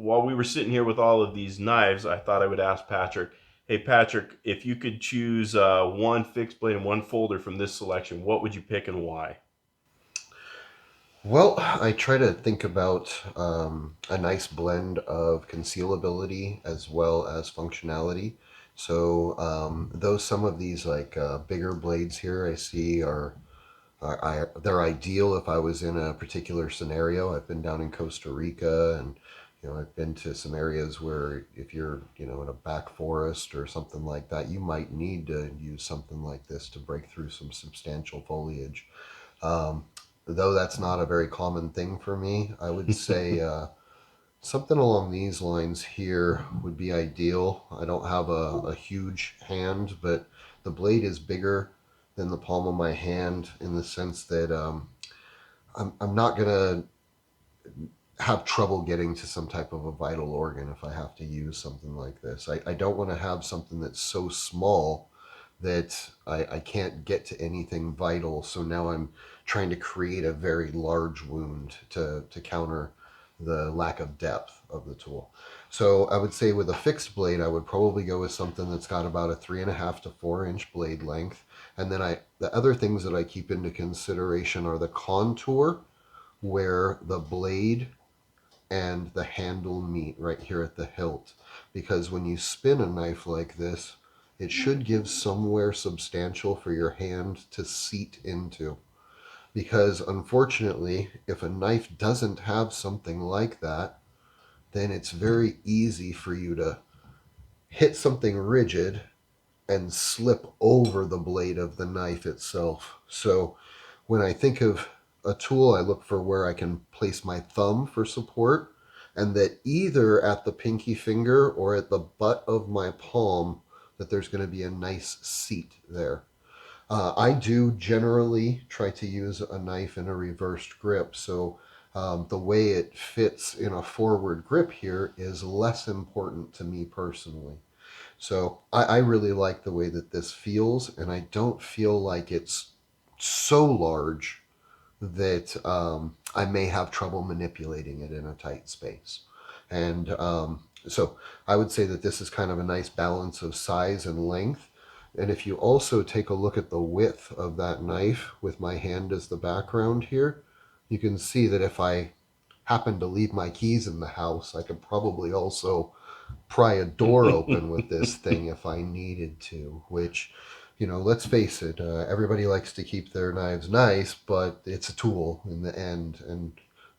while we were sitting here with all of these knives, I thought I would ask Patrick. Hey, Patrick, if you could choose one fixed blade and one folder from this selection, what would you pick and why? Well, I try to think about a nice blend of concealability as well as functionality. So, though some of these bigger blades here I see they're ideal if I was in a particular scenario. I've been down in Costa Rica, and I've been to some areas where if you're in a back forest or something like that, you might need to use something like this to break through some substantial foliage. Um, though that's not a very common thing for me, I would say something along these lines here would be ideal. I don't have a huge hand, but the blade is bigger than the palm of my hand in the sense that I'm not going to have trouble getting to some type of a vital organ if I have to use something like this. I don't want to have something that's so small that I can't get to anything vital. So now I'm trying to create a very large wound to counter the lack of depth of the tool. So I would say with a fixed blade, I would probably go with something that's got about a 3.5 to 4 inch blade length. And then the other things that I keep into consideration are the contour where the blade and the handle meet right here at the hilt. Because when you spin a knife like this, it should give somewhere substantial for your hand to seat into. Because unfortunately, if a knife doesn't have something like that, then it's very easy for you to hit something rigid and slip over the blade of the knife itself. So when I think of a tool, I look for where I can place my thumb for support, and that either at the pinky finger or at the butt of my palm, that there's going to be a nice seat there. I do generally try to use a knife in a reversed grip, so the way it fits in a forward grip here is less important to me personally. So I really like the way that this feels, and I don't feel like it's so large that I may have trouble manipulating it in a tight space. And so I would say that this is kind of a nice balance of size and length. And if you also take a look at the width of that knife with my hand as the background here, you can see that if I happen to leave my keys in the house, I could probably also pry a door open with this thing if I needed to, which, let's face it, everybody likes to keep their knives nice, but it's a tool in the end. And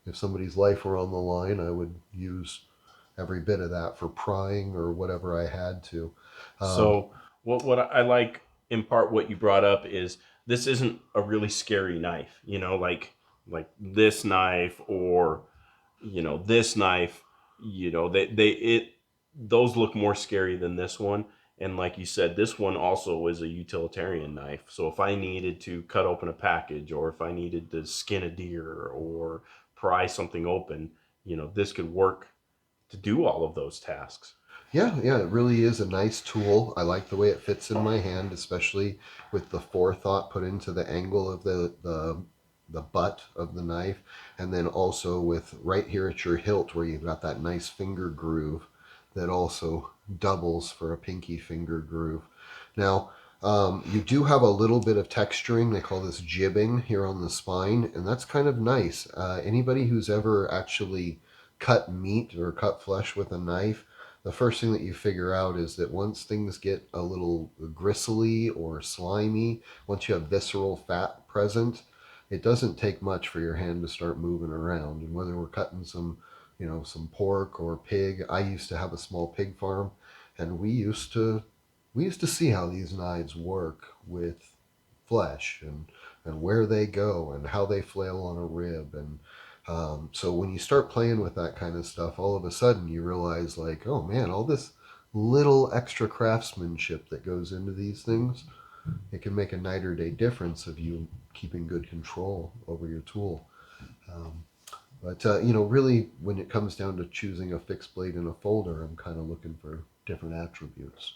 if somebody's life were on the line, I would use every bit of that for prying or whatever I had to. Um, So what I like in part what you brought up is this isn't a really scary knife, like this knife or this knife, they it those look more scary than this one. And like you said, this one also is a utilitarian knife. So if I needed to cut open a package or if I needed to skin a deer or pry something open, this could work to do all of those tasks. yeah, yeah, it really is a nice tool. I like the way it fits in my hand, especially with the forethought put into the angle of the butt of the knife, and then also with right here at your hilt where you've got that nice finger groove that also doubles for a pinky finger groove. Now, you do have a little bit of texturing. They call this jibbing here on the spine, and that's kind of nice. Anybody who's ever actually cut meat or cut flesh with a knife, the first thing that you figure out is that once things get a little gristly or slimy, once you have visceral fat present, it doesn't take much for your hand to start moving around. And whether we're cutting some pork or pig, I used to have a small pig farm, and we used to see how these knives work with flesh and where they go and how they flail on a rib. And so when you start playing with that kind of stuff, all of a sudden you realize, like, oh man, all this little extra craftsmanship that goes into these things, it can make a night or day difference of you keeping good control over your tool. Um, but really, when it comes down to choosing a fixed blade and a folder, I'm kind of looking for different attributes.